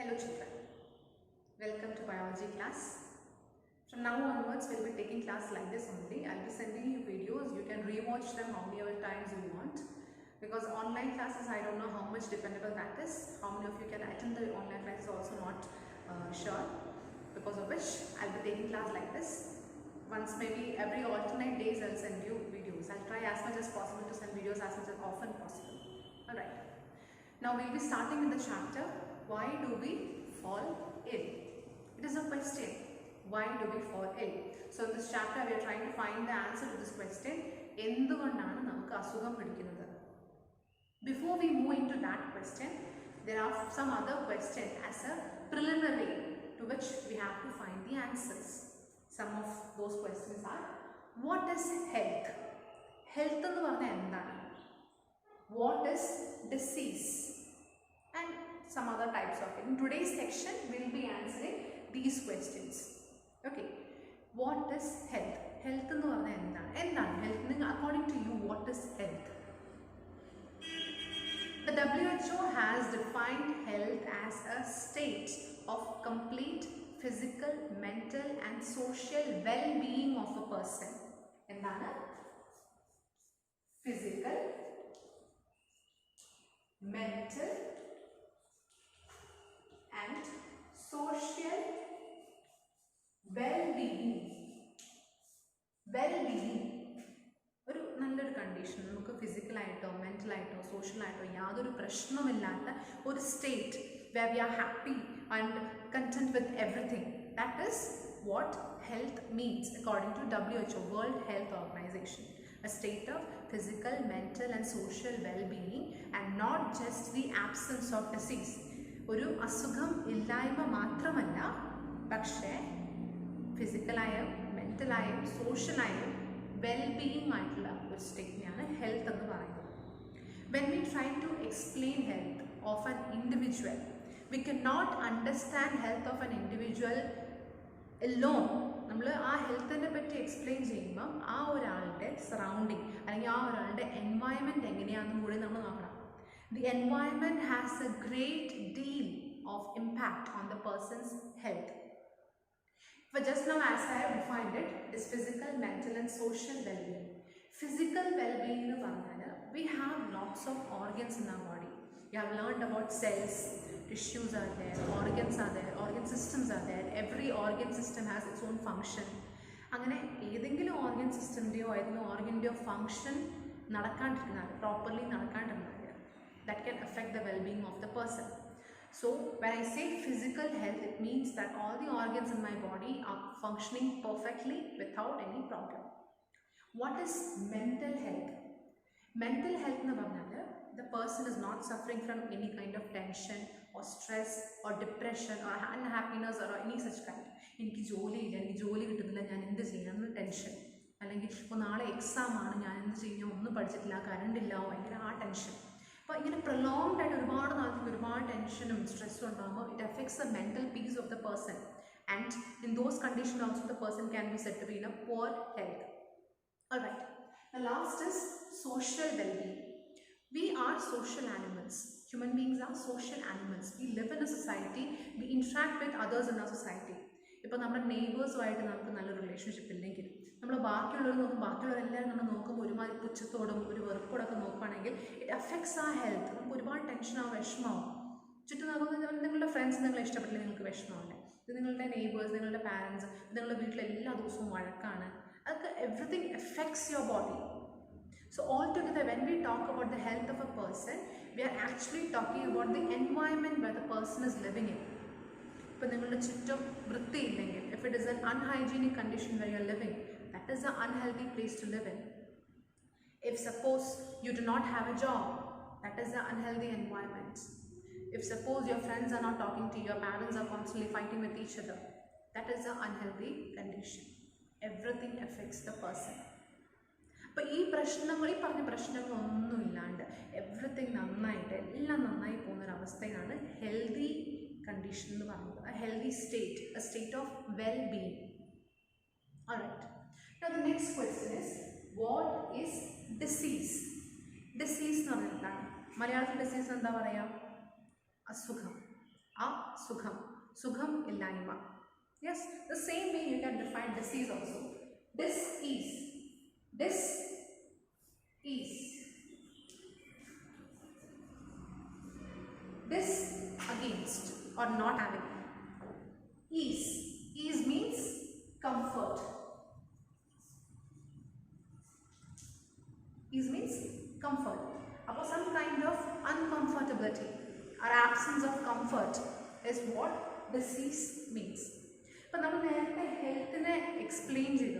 Hello children, welcome to biology class. From now onwards we will be taking class like this only. I will be sending you videos, you can rewatch them how many times you want. Because online classes, I don't know how much dependable that is. How many of you can attend the online classes also not sure. Because of which I will be taking class like this. Once maybe every alternate days I will send you videos. I will try as much as possible to send videos as much as often possible. Alright. Now we will be starting with the chapter, why do we fall ill? It is a question. Why do we fall ill? So in this chapter we are trying to find the answer to this question. എന്തുകൊണ്ടാണ് നമുക്ക് അസുഖം പിടിക്കുന്നത്? Before we move into that question, there are some other questions as a preliminary to which we have to find the answers. Some of those questions are, what is health? Health ennu parna endana? What is disease? And some other types of it. In today's section, we will be answering these questions. Okay. What is health? Health ennu parna endana? Endana health? According to you, what is health? The WHO has defined health as a state of complete physical, mental and social well-being of a person. Endana? Physical, mental and social well-being. Well-being. ഒരു നല്ലൊരു condition, നമുക്ക് ഫിസിക്കലായിട്ടോ മെൻ്റലായിട്ടോ സോഷ്യലായിട്ടോ യാതൊരു പ്രശ്നമില്ലാത്ത ഒരു state where we are happy and content with everything. That is what health means according to WHO, World Health Organization. A state of physical, mental and social well-being and not just the absence of disease. ഒരു അസുഖം ഇല്ലായ്മ മാത്രമല്ല, പക്ഷേ ഫിസിക്കലായും മെൻ്റലായും സോഷ്യലായും well-being ആയിട്ടുള്ള ഒരു സ്റ്റേറ്റിനെയാണ് health എന്ന് പറയുന്നത്. When we try to explain health of an individual, we cannot understand health of an individual alone. നമ്മൾ ആ ഹെൽത്തിനെ പറ്റി എക്സ്പ്ലെയിൻ ചെയ്യുമ്പം ആ ഒരാളുടെ സറൗണ്ടിങ് അല്ലെങ്കിൽ ആ ഒരാളുടെ എൻവയൺമെൻറ്റ് എങ്ങനെയാണെന്നും കൂടി നമ്മൾ നോക്കണം. The environment has a great deal of impact on the person's health. But just now, as I have defined it, it is physical, mental and social well-being. Physical well-being, we have lots of organs in our body. You have learned about cells, tissues are there, organs are there, organ systems are there. Every organ system has its own function. അങ്ങനെ ഏതെങ്കിലും organ സിസ്റ്റമിൻ്റെയോ ഏതെങ്കിലും ഓർഗൻ്റെയോ function നടക്കാണ്ടിരുന്നാൽ, properly നടക്കാണ്ടിരുന്നാൽ, that can affect the well-being of the person. So when I say physical health, it means that all the organs in my body are functioning perfectly without any problem. What is mental health? Mental health nu parnal, the person is not suffering from any kind of tension or stress or depression or unhappiness or any such kind. എനിക്ക് ജോലിയില്ല, എനിക്ക് ജോലി കിട്ടുന്നില്ല, ഞാൻ എന്ത് ചെയ്യണം tension, അല്ലെങ്കിൽ ഇപ്പോൾ നാളെ എക്സാം ആണ്, ഞാൻ എന്ത് ചെയ്യും, ഒന്നും പഠിച്ചിട്ടില്ല, കറണ്ട് ഇല്ല, ഭയങ്കര ആ ടെൻഷൻ. അപ്പോൾ ഇങ്ങനെ പ്രൊലോങ്ഡ് ആയിട്ട് ഒരുപാട് നാളത്തേക്ക് ഒരുപാട് ടെൻഷനും സ്ട്രെസ്സും ഉണ്ടാകുമ്പോൾ it affects the mental peace of the person and in those condition also the person can be said to be in a poor health. Alright, the last is social well-being. We are social animals. Human beings are social animals. We live in a society, we interact with others in our society. ഇപ്പോൾ നമ്മുടെ നെയ്ബേഴ്സുമായിട്ട് നമുക്ക് നല്ല relationship ഇല്ലെങ്കിൽ, നമ്മൾ ബാക്കിയുള്ളവരെല്ലാവരും നമ്മൾ നോക്കുമ്പോൾ ഒരുമാതിരി പുച്ഛത്തോടും ഒരു വെറുപ്പോടൊക്കെ നോക്കുകയാണെങ്കിൽ ഇറ്റ് അഫക്ട്സ് ആ ഹെൽത്ത്. നമുക്ക് ഒരുപാട് ടെൻഷനാവും, വിഷമാവും. ചുറ്റും നോക്കുമ്പോൾ നിങ്ങളുടെ ഫ്രണ്ട്സ് നിങ്ങളെ ഇഷ്ടപ്പെട്ടില്ല, നിങ്ങൾക്ക് വിഷമമുണ്ട്. ഇത് നിങ്ങളുടെ നെയ്ബേഴ്സ്, നിങ്ങളുടെ പാരൻസ്, നിങ്ങളുടെ വീട്ടിൽ എല്ലാ ദിവസവും വഴക്കാണ്. അതൊക്കെ everything effects your body. So altogether, when we talk about the health of a person, we are actually talking about the environment where the person is living in. ഇപ്പോൾ നിങ്ങളുടെ ചുറ്റും വൃത്തിയില്ലെങ്കിൽ, if it is an unhygienic condition where you are living, that is an unhealthy place to live in. If suppose you do not have a job, that is an unhealthy environment. If suppose your friends are not talking to you, your parents are constantly fighting with each other, that is an unhealthy condition. Everything affects the person. അപ്പോൾ ഈ പറഞ്ഞ പ്രശ്നങ്ങളൊന്നും ഇല്ലാണ്ട് everything നന്നായിട്ട് എല്ലാം നന്നായി പോകുന്നൊരവസ്ഥയാണ് healthy condition എന്ന് പറയുന്നത്. A healthy state, a state of well-being. Alright. Now the next question is, what is disease? Disease എന്ന് പറഞ്ഞാൽ എന്താണ്? മലയാളത്തിൽ ഡിസീസ് എന്താ പറയുക? അസുഖം. Sukham. Sukham illaima. Yes, the same way you can define disease also. Dis-ease. Dis-ease. Dis against or not having. Ease. Ease means comfort. Ease means comfort. About some kind of uncomfortability or absence of comfort is what disease means. But now health explains it.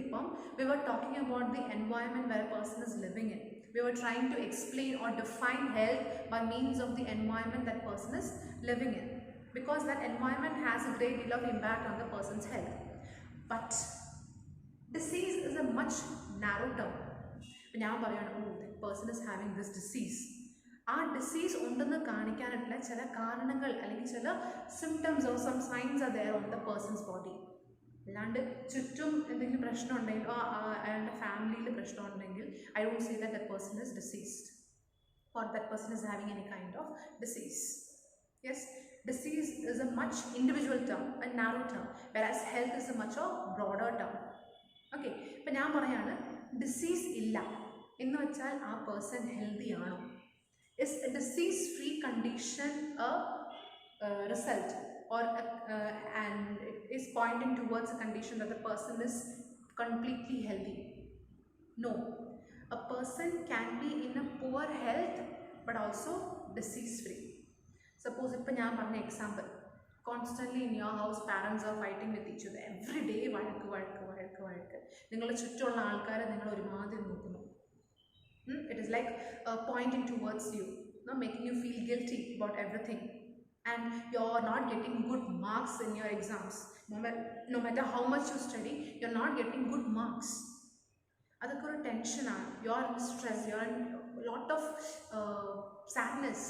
We were talking about the environment where a person is living in. We were trying to explain or define health by means of the environment that person is living in, because that environment has a great deal of impact on the person's health. But disease is a much narrow term. Now, oh, that person is having this disease. Our disease ഉണ്ടെന്ന് കാണിക്കാനായിട്ടുള്ള ചില കാരണങ്ങൾ അല്ലെങ്കിൽ ചില symptoms or some signs are there on the person's body. അല്ലാണ്ട് ചുറ്റും എന്തെങ്കിലും പ്രശ്നം ഉണ്ടെങ്കിൽ അയാളുടെ ഫാമിലിയിൽ പ്രശ്നം ഉണ്ടെങ്കിൽ I don't say that that person is deceased or that person is having any kind of disease. Yes, disease is a much individual term, a narrow term, whereas health is a much broader term. Okay, ഇപ്പം ഞാൻ പറയാണ് disease ഇല്ല എന്ന് വെച്ചാൽ ആ person healthy ആണോ? Is a disease-free condition a result or and it is pointing towards a condition that the person is completely healthy? No, a person can be in a poor health but also disease-free. Suppose if I give an example, constantly in your house parents are fighting with each other every day. നിങ്ങളുടെ ചുറ്റുമുള്ള ആൾക്കാരെ നിങ്ങൾ ഒരുമാതിരി നോക്കുന്നു. It is like pointing towards you, making you feel guilty about everything, and you're not getting good marks in your exams. No matter how much you study, you're not getting good marks. Adakku oru tension aanu, you're in stress, you're in a lot of sadness.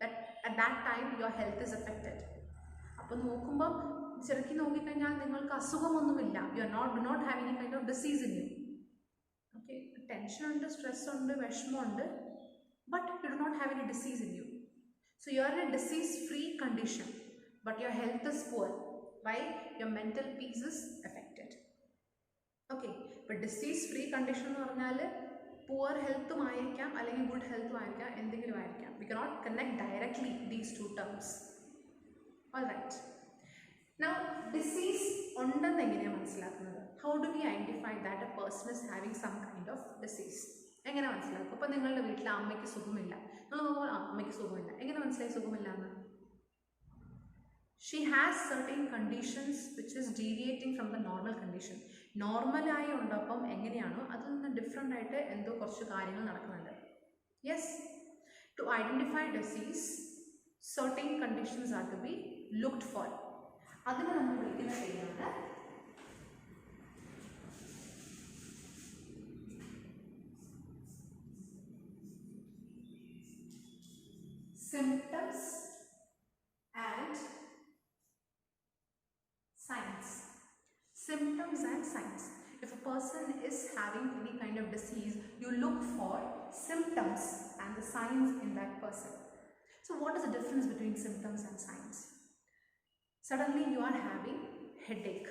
That at that time your health is affected. Appo nokkumbam cherakki nokki kanyal ningalku asugam you do not have any kind of disease in you. Okay, tension under, stress under, veshma under, but you do not have any disease in you. So you are in a disease-free condition, but your health is poor. Why? Your mental peace is affected. Okay, but disease-free condition എന്ന് പറഞ്ഞാൽ poor health ആയിരിക്കാം അല്ലെങ്കിൽ good health ആയിരിക്കാം, എന്തെങ്കിലും ആയിരിക്കാം. We cannot connect directly these two terms. All right. Now, disease ഉണ്ടെന്ന് എങ്ങനെയാണ് മനസ്സിലാക്കുന്നത്? How do we identify that a person is having some kind of disease? എങ്ങനെ മനസ്സിലാക്കും? അപ്പോൾ നിങ്ങളുടെ വീട്ടിൽ അമ്മയ്ക്ക് സുഖമില്ല, നിങ്ങൾ നോക്കുമ്പോൾ അമ്മയ്ക്ക് സുഖമില്ല, എങ്ങനെ മനസ്സിലായി സുഖമില്ല എന്ന്? She has certain conditions which is deviating from the normal condition. നോർമലായി ഉണ്ടപ്പം എങ്ങനെയാണോ അതിൽ നിന്ന് ഡിഫറെൻ്റ് ആയിട്ട് എന്തോ കുറച്ച് കാര്യങ്ങൾ നടക്കുന്നുണ്ട്. Yes, to identify disease, certain conditions are to be looked for. അതിനെ നമ്മൾ വിളിക്കുന്ന പേരാണ് symptoms and signs. Symptoms and signs. If a person is having any kind of disease, you look for symptoms and the signs in that person. So what is the difference between symptoms and signs? Suddenly you are having headache,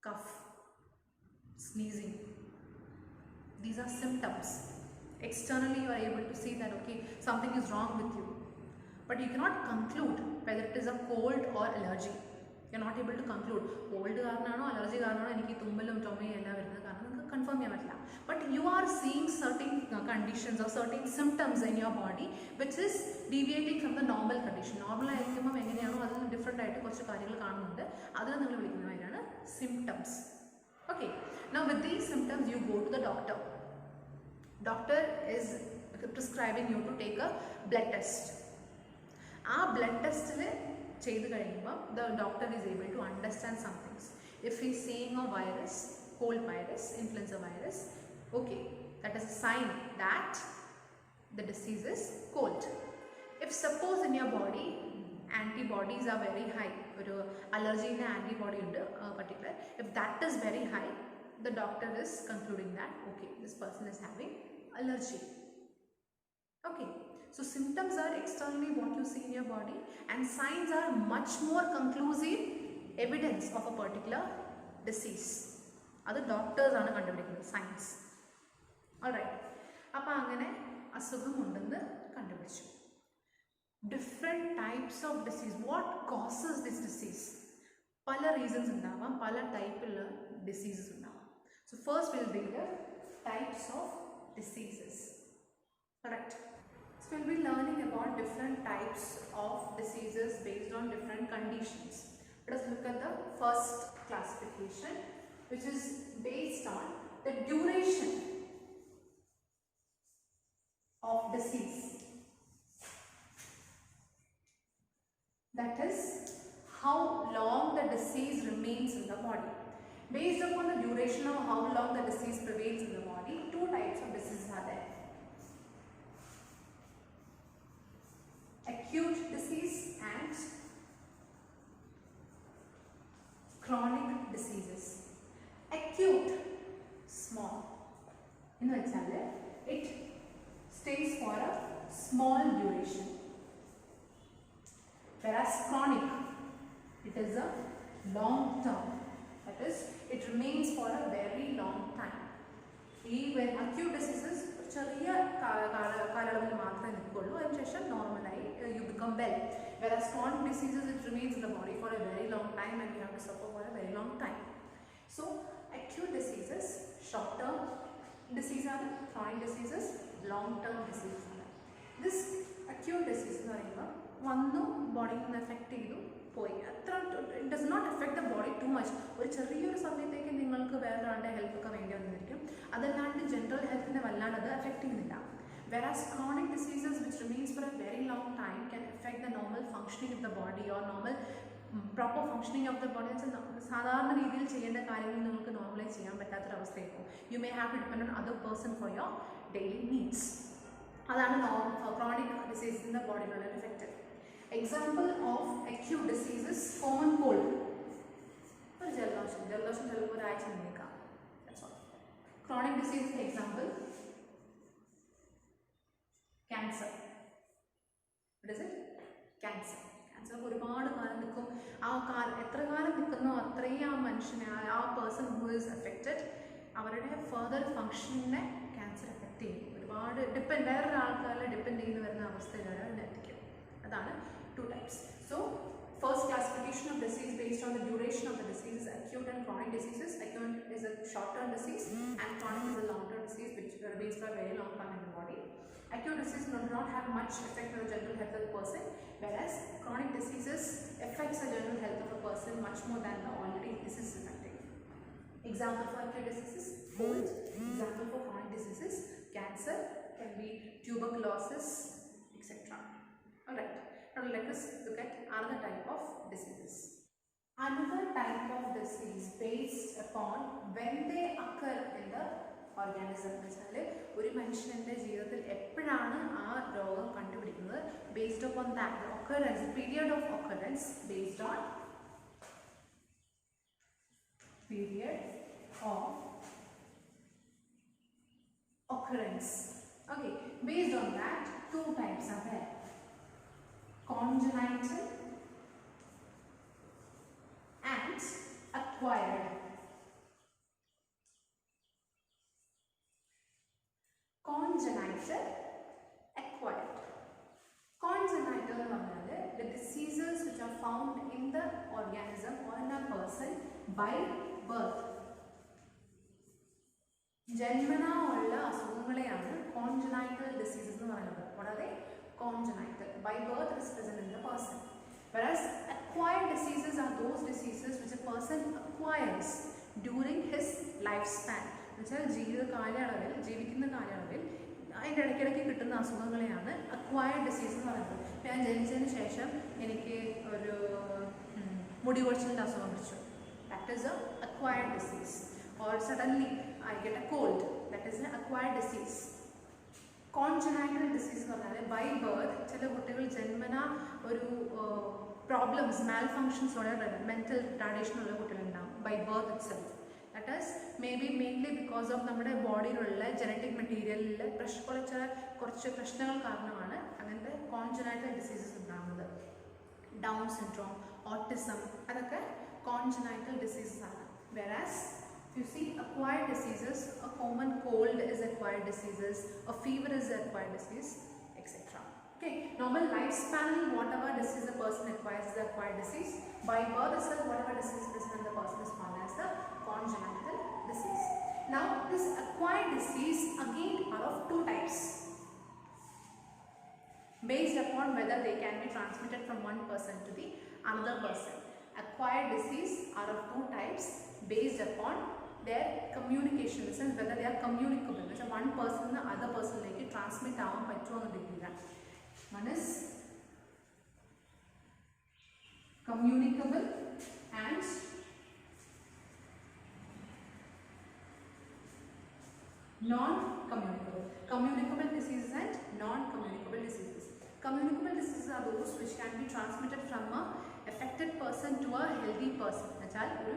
cough, sneezing. These are symptoms. Externally you are able to see that okay, something is wrong with you, but you cannot conclude whether it is a cold or allergy. You are not able to conclude cold കാരണമാണോ allergy കാരണമാണോ എനിക്ക് തുമ്മലും ചുമയും എല്ലാം വരുന്നത് കാരണം നിങ്ങൾക്ക് confirm ചെയ്യാൻ പറ്റില്ല. But you are seeing certain conditions or certain symptoms in your body which is deviating from the normal condition. Normal ആയിരിക്കുമ്പോൾ എങ്ങനെയാണോ അതിൽ നിന്ന് ഡിഫറെൻ്റ് ആയിട്ട് കുറച്ച് കാര്യങ്ങൾ കാണുന്നുണ്ട്. അതിനെ നിങ്ങൾ വിളിക്കുന്നവരാണ് symptoms. Okay, now with these symptoms you go to the doctor. Doctor is prescribing you to take a blood test. Our blood test the doctor is able to understand some things. If he is seeing a virus, cold virus, influenza virus, okay, that is a sign that the disease is cold. If suppose in your body antibodies are very high, or allergy in antibody under particular, if that is very high, the doctor is concluding that okay, this person is having allergy. Okay, So symptoms are externally what you see in your body, and signs are much more conclusive evidence of a particular disease. That doctors are kandupidikkunnu signs. Alright. Appa angane asugam undennu kandupidichu. Different types of disease. What causes this disease? Pala reasons undavam, pala type diseases undavam. So first we'll read the types of diseases. Correct. So we'll be learning about different types of diseases based on different conditions. Let us look at the first classification, which is based on the duration of disease. That is, how long the disease remains in the body. Based upon the duration of how long the disease prevails in the body, two types of diseases are there. Acute disease and chronic diseases. Acute, small. In the example, it stays for a small duration. Whereas chronic, it is a long term. That is, it remains for a very long time. When acute diseases, normally you become well. Whereas chronic diseases, it remains in the body for a very long time and you have to suffer for a very long time. So acute diseases, short term disease are chronic diseases, long term diseases are. This acute disease one body affect it does not affect the body too much. Or ചെറിയൊരു സമയത്തേക്ക് നിങ്ങൾക്ക് വേറെ ആളുടെ help ഒക്കെ വേണ്ടി വന്നിരിക്കും. അതല്ലാണ്ട് general ഹെൽത്തിനെ വല്ലാണ്ട് അത് അഫക്റ്റ് ചെയ്യുന്നില്ല. Whereas chronic diseases which remains for a very long time can affect the normal functioning of the body or normal proper functioning of the body. സാധാരണ രീതിയിൽ ചെയ്യേണ്ട കാര്യങ്ങൾ നിങ്ങൾക്ക് നോർമലൈസ് ചെയ്യാൻ പറ്റാത്തൊരവസ്ഥയായിരിക്കും. You may have to depend on other person for your daily needs. അതാണ് chronic disease in the body affected. Example of acute diseases, common cold. That's all. Chronic disease example, cancer. What is it? Cancer. Cancer ഒരുപാട് കാലം നിൽക്കും. എത്ര കാലം നിൽക്കുന്നോ അത്രയും ആ മനുഷ്യനെ ആ പേഴ്സൺ ഹു ഈസ് അഫക്റ്റഡ് അവരുടെ ഫർദർ ഫങ്ഷനിനെ ക്യാൻസർ അഫക്റ്റ് ചെയ്യും. ഒരുപാട് വേറൊരാൾക്കാരെ ഡിപ്പെൻഡ് ചെയ്ത് വരുന്ന അവസ്ഥയിൽ അതിനെത്തിക്കും. അതാണ് two types. So first classification of disease based on the duration of the disease is acute and chronic diseases. Acute is a short-term disease and chronic is a long-term disease which remains for a very long time in the body. Acute disease do not have much effect on the general health of the person, whereas chronic diseases affects the general health of a person much more than the already disease affecting. Example for acute diseases, cold. Example for chronic diseases, cancer, can be tuberculosis, etc. Alright. Now let us look at another type of diseases. Another type of disease based upon when they occur in the organism. ഒരു മനുഷ്യന്റെ ജീവിതത്തിൽ എപ്പോഴാണ് ആ രോഗം കണ്ടുപിടിക്കുന്നത് based upon that the occurrence, period of occurrence based on period of occurrence. Okay, based on that two types are there. Congenital and acquired. Congenital, acquired. Congenital is the diseases which are found in the organism or in a person by birth. Janmana ulla asugangaleയാണ് congenital diseases എന്ന് പറയുന്നത്. What are they? Congenital, by birth is present in the person. Whereas acquired diseases are those diseases which a person acquires during his lifespan. എന്നുവെച്ചാൽ ജീവിക്കുന്ന കാലയളവിൽ അതിൻ്റെ ഇടയ്ക്കിടയ്ക്ക് കിട്ടുന്ന അസുഖങ്ങളെയാണ് acquired disease എന്ന് പറയുന്നത്. ഞാൻ ജനിച്ചതിന് ശേഷം എനിക്ക് ഒരു മുടി കൊഴിച്ചിലിൻ്റെ അസുഖം പിടിച്ചു. That is A acquired disease. Or suddenly I get a cold, that is an acquired disease. Congenital disease എന്ന് പറഞ്ഞാൽ ബൈ ബർത്ത് ചില കുട്ടികൾ ജന്മന ഒരു പ്രോബ്ലംസ് മാൽഫങ്ഷൻസോടെ മെൻ്റൽ റിട്ടാർഡേഷനുള്ള കുട്ടികളുണ്ടാകും by birth itself. That is may be mainly because of നമ്മുടെ ബോഡിയിലുള്ള ജനറ്റിക് മെറ്റീരിയലിൽ കുറച്ച് പ്രശ്നങ്ങൾ കാരണമാണ് congenital diseases ഉണ്ടാകുന്നത്. Down syndrome, autism, അതൊക്കെ congenital diseases ആണ്. Whereas if you see acquired diseases, a common cold is acquired diseases, a fever is acquired disease, etc. Okay, normal lifespan, whatever disease a person acquires is the acquired disease. By birth itself, whatever disease present in the person is called as the congenital disease. Now, this acquired disease again are of two types, based upon whether they can be transmitted from one person to the another person. Acquired disease are of two types based upon their communication, in the sense whether they are communicable, means one person to other person like transmit ആവാൻ പറ്റുമോ എന്ന ഡിഗ്രിയിലാണ്. One is communicable and non-communicable. Communicable diseases and non-communicable diseases. Communicable diseases are those which can be transmitted from a affected person to a healthy person. എന്നുവെച്ചാൽ ഒരു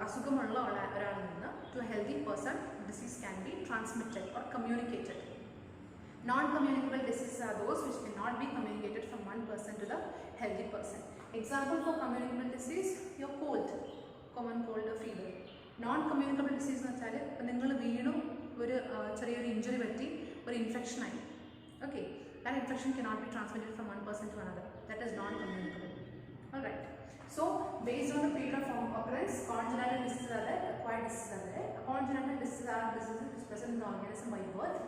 അസുഖമുള്ള ഒരാളിൽ നിന്ന് to a healthy person, disease can be transmitted or communicated. Non-communicable diseases are those which cannot be communicated from one person to the healthy person. Example for communicable disease, your cold, common cold or fever. Non-communicable disease എന്ന് വെച്ചാൽ ഇപ്പം നിങ്ങൾ വീണു, ഒരു ചെറിയൊരു injury പറ്റി, ഒരു infection ആയി. Okay, that infection cannot be transmitted from one person to another. That is non-communicable. Alright. So, based on the period of occurrence, congenital diseases are there, acquired diseases are there. Congenital diseases are diseases which present in the organism by birth.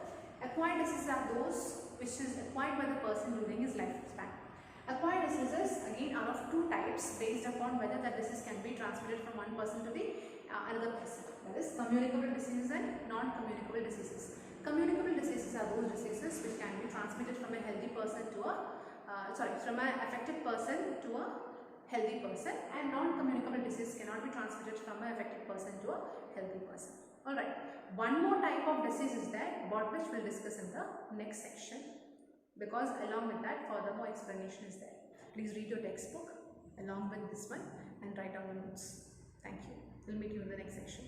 Acquired diseases are those which is acquired by the person during his lifespan. Acquired diseases again are of two types based upon whether that disease can be transmitted from one person to the another person. That is communicable diseases and non-communicable diseases. Communicable diseases are those diseases which can be transmitted from a healthy person to a from an affected person to a healthy person, and non-communicable disease cannot be transmitted from an affected person to a healthy person. Alright, one more type of disease is there, about which we'll discuss in the next section, because along with that furthermore explanation is there. Please read your textbook along with this one and write down the notes. Thank you. We'll meet you in the next section.